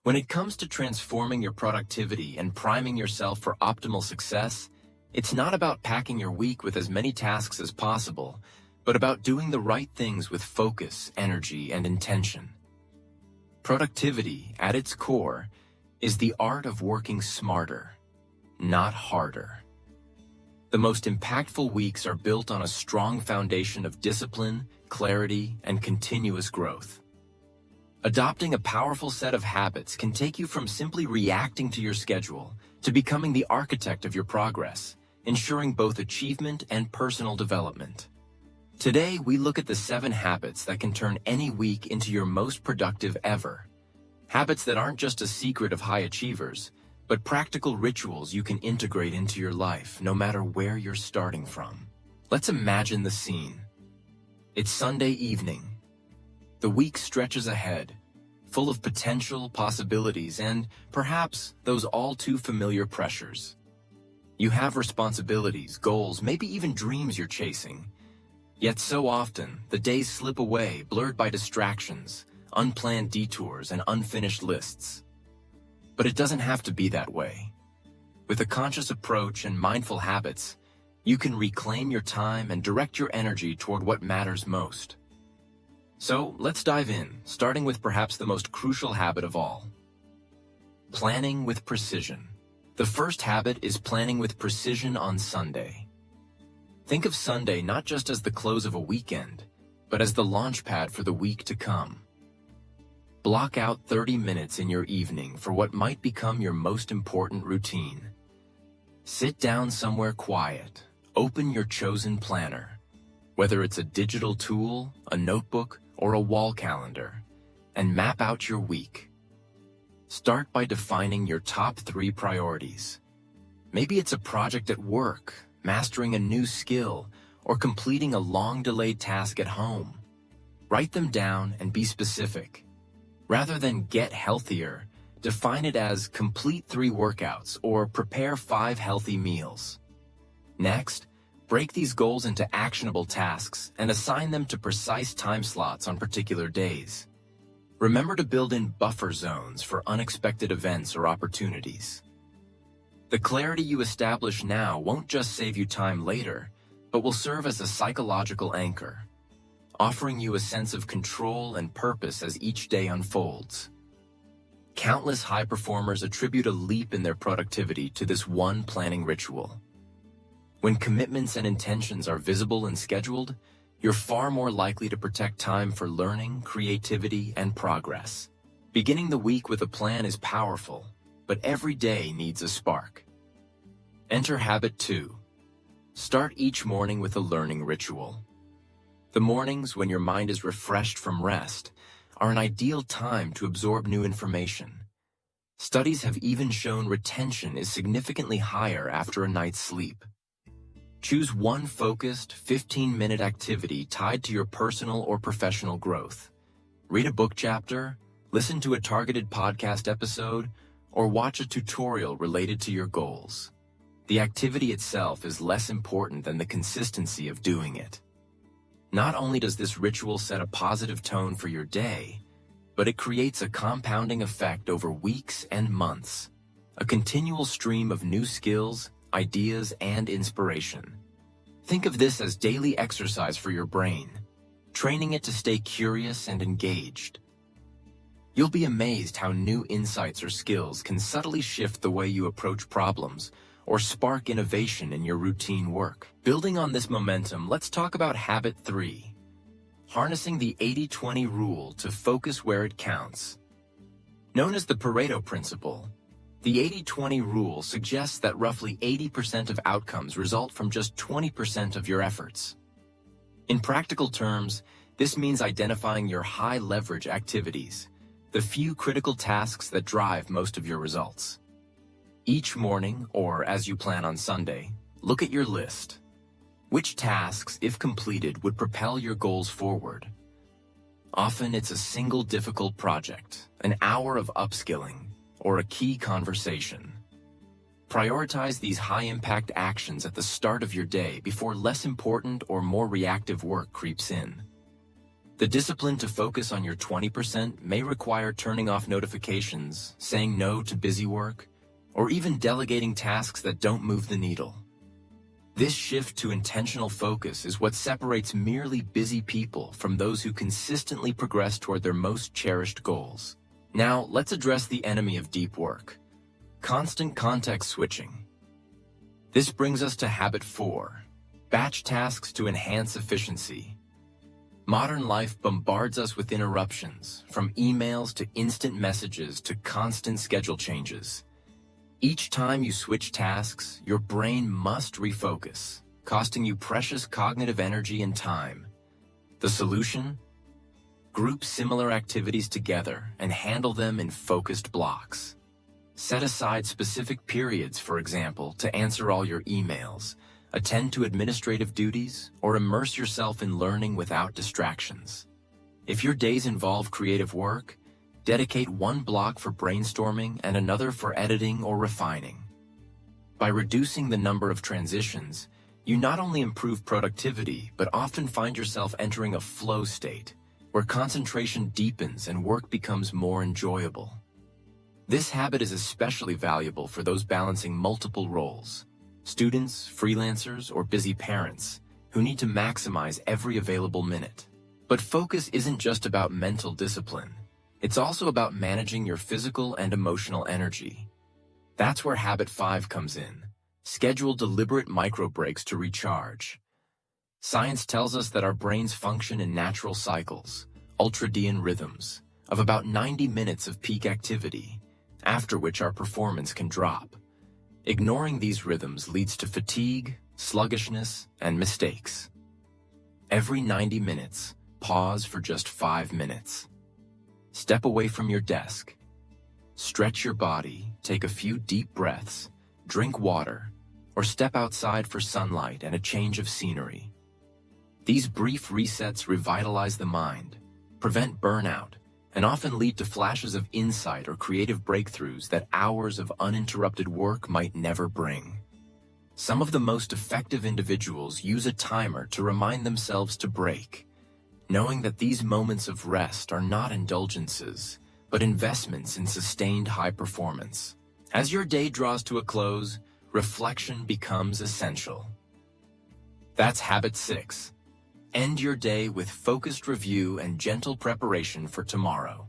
When it comes to transforming your productivity and priming yourself for optimal success, it's not about packing your week with as many tasks as possible, but about doing the right things with focus, energy, and intention. Productivity, at its core, is the art of working smarter, not harder. The most impactful weeks are built on a strong foundation of discipline, clarity, and continuous growth. Adopting a powerful set of habits can take you from simply reacting to your schedule to becoming the architect of your progress, ensuring both achievement and personal development. Today, we look at the 7 habits that can turn any week into your most productive ever. Habits that aren't just a secret of high achievers, but practical rituals you can integrate into your life no matter where you're starting from. Let's imagine the scene. It's Sunday evening. The week stretches ahead, full of potential, possibilities, and perhaps those all too familiar pressures. You have responsibilities, goals, maybe even dreams you're chasing. Yet so often, the days slip away, blurred by distractions, unplanned detours, and unfinished lists. But it doesn't have to be that way. With a conscious approach and mindful habits, you can reclaim your time and direct your energy toward what matters most. So let's dive in, starting with perhaps the most crucial habit of all. Planning with precision. The first habit is planning with precision on Sunday. Think of Sunday not just as the close of a weekend, but as the launch pad for the week to come. Block out 30 minutes in your evening for what might become your most important routine. Sit down somewhere quiet, open your chosen planner, whether it's a digital tool, a notebook, or a wall calendar, and map out your week. Start by defining your top 3 priorities. Maybe it's a project at work, mastering a new skill, or completing a long-delayed task at home. Write them down and be specific. Rather than get healthier, define it as complete 3 workouts or prepare 5 healthy meals. Next, break these goals into actionable tasks and assign them to precise time slots on particular days. Remember to build in buffer zones for unexpected events or opportunities. The clarity you establish now won't just save you time later, but will serve as a psychological anchor, offering you a sense of control and purpose as each day unfolds. Countless high performers attribute a leap in their productivity to this one planning ritual. When commitments and intentions are visible and scheduled, you're far more likely to protect time for learning, creativity, and progress. Beginning the week with a plan is powerful, but every day needs a spark. Enter habit 2. Start each morning with a learning ritual. The mornings, when your mind is refreshed from rest, are an ideal time to absorb new information. Studies have even shown retention is significantly higher after a night's sleep. Choose one focused, 15-minute activity tied to your personal or professional growth. Read a book chapter, listen to a targeted podcast episode, or watch a tutorial related to your goals. The activity itself is less important than the consistency of doing it. Not only does this ritual set a positive tone for your day, but it creates a compounding effect over weeks and months, a continual stream of new skills, ideas, and inspiration. Think of this as daily exercise for your brain, training it to stay curious and engaged. You'll be amazed how new insights or skills can subtly shift the way you approach problems or spark innovation in your routine work. Building on this momentum, let's talk about habit 3, harnessing the 80-20 rule to focus where it counts. Known as the Pareto principle, the 80-20 rule suggests that roughly 80% of outcomes result from just 20% of your efforts. In practical terms, this means identifying your high-leverage activities, the few critical tasks that drive most of your results. Each morning, or as you plan on Sunday, look at your list. Which tasks, if completed, would propel your goals forward? Often it's a single difficult project, an hour of upskilling, or a key conversation. Prioritize these high-impact actions at the start of your day before less important or more reactive work creeps in. The discipline to focus on your 20% may require turning off notifications, saying no to busy work, or even delegating tasks that don't move the needle. This shift to intentional focus is what separates merely busy people from those who consistently progress toward their most cherished goals. Now, let's address the enemy of deep work: constant context switching. This brings us to habit 4, batch tasks to enhance efficiency. Modern life bombards us with interruptions, from emails to instant messages to constant schedule changes. Each time you switch tasks, your brain must refocus, costing you precious cognitive energy and time. The solution? Group similar activities together and handle them in focused blocks. Set aside specific periods, for example, to answer all your emails, attend to administrative duties, or immerse yourself in learning without distractions. If your days involve creative work, dedicate one block for brainstorming and another for editing or refining. By reducing the number of transitions, you not only improve productivity, but often find yourself entering a flow state, where concentration deepens and work becomes more enjoyable. This habit is especially valuable for those balancing multiple roles: students, freelancers, or busy parents who need to maximize every available minute. But focus isn't just about mental discipline. It's also about managing your physical and emotional energy. That's where habit 5 comes in. Schedule deliberate micro breaks to recharge. Science tells us that our brains function in natural cycles, ultradian rhythms, of about 90 minutes of peak activity, after which our performance can drop. Ignoring these rhythms leads to fatigue, sluggishness, and mistakes. Every 90 minutes, pause for just 5 minutes. Step away from your desk. Stretch your body, take a few deep breaths, drink water, or step outside for sunlight and a change of scenery. These brief resets revitalize the mind, prevent burnout, and often lead to flashes of insight or creative breakthroughs that hours of uninterrupted work might never bring. Some of the most effective individuals use a timer to remind themselves to break, knowing that these moments of rest are not indulgences, but investments in sustained high performance. As your day draws to a close, reflection becomes essential. That's habit 6. End your day with focused review and gentle preparation for tomorrow.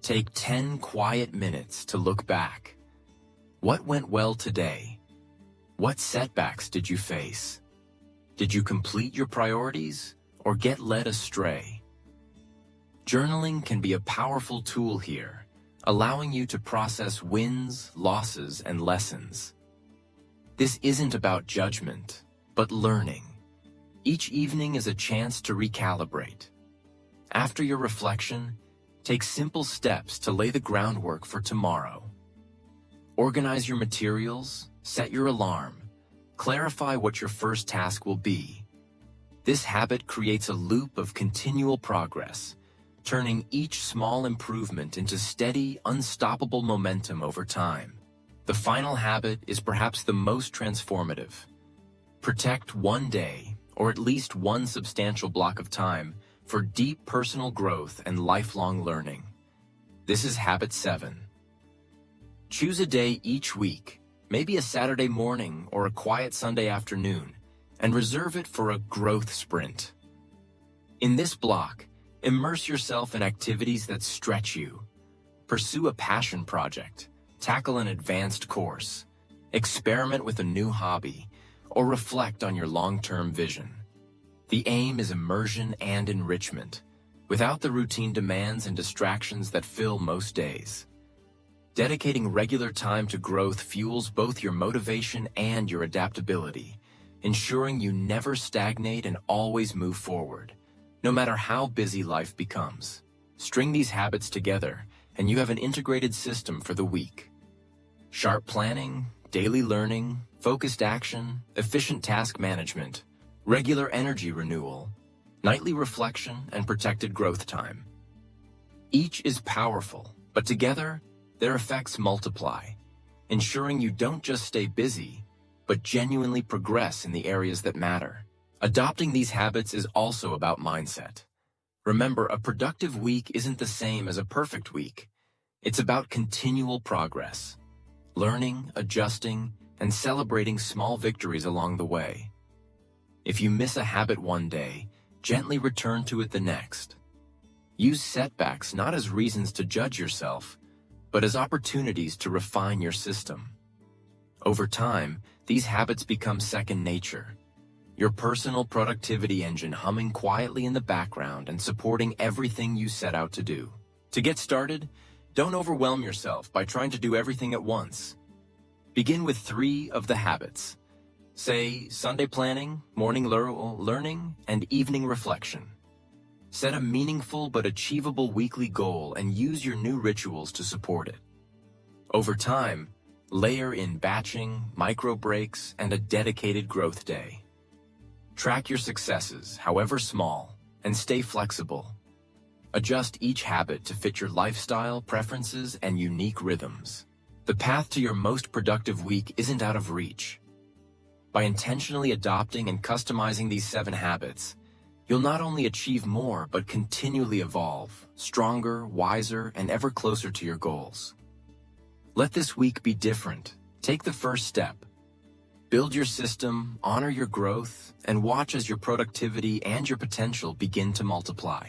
Take 10 quiet minutes to look back. What went well today? What setbacks did you face? Did you complete your priorities or get led astray? Journaling can be a powerful tool here, allowing you to process wins, losses, and lessons. This isn't about judgment, but learning. Each evening is a chance to recalibrate. After your reflection, take simple steps to lay the groundwork for tomorrow. Organize your materials, set your alarm, clarify what your first task will be. This habit creates a loop of continual progress, turning each small improvement into steady, unstoppable momentum over time. The final habit is perhaps the most transformative. Protect one day, or at least one substantial block of time, for deep personal growth and lifelong learning. This is habit 7. Choose a day each week, maybe a Saturday morning or a quiet Sunday afternoon, and reserve it for a growth sprint. In this block, immerse yourself in activities that stretch you. Pursue a passion project, tackle an advanced course, experiment with a new hobby, or reflect on your long-term vision. The aim is immersion and enrichment, without the routine demands and distractions that fill most days. Dedicating regular time to growth fuels both your motivation and your adaptability, ensuring you never stagnate and always move forward, no matter how busy life becomes. String these habits together, and you have an integrated system for the week. Sharp planning, daily learning, focused action, efficient task management, regular energy renewal, nightly reflection, and protected growth time. Each is powerful, but together, their effects multiply, ensuring you don't just stay busy, but genuinely progress in the areas that matter. Adopting these habits is also about mindset. Remember, a productive week isn't the same as a perfect week. It's about continual progress, learning, adjusting, and celebrating small victories along the way. If you miss a habit one day, gently return to it the next. Use setbacks not as reasons to judge yourself, but as opportunities to refine your system. Over time, these habits become second nature, your personal productivity engine humming quietly in the background and supporting everything you set out to do. To get started, don't overwhelm yourself by trying to do everything at once. Begin with 3 of the habits. Say, Sunday planning, morning learning, and evening reflection. Set a meaningful but achievable weekly goal and use your new rituals to support it. Over time, layer in batching, micro breaks, and a dedicated growth day. Track your successes, however small, and stay flexible. Adjust each habit to fit your lifestyle, preferences, and unique rhythms. The path to your most productive week isn't out of reach. By intentionally adopting and customizing these 7 habits, you'll not only achieve more, but continually evolve, stronger, wiser, and ever closer to your goals. Let this week be different. Take the first step. Build your system, honor your growth, and watch as your productivity and your potential begin to multiply.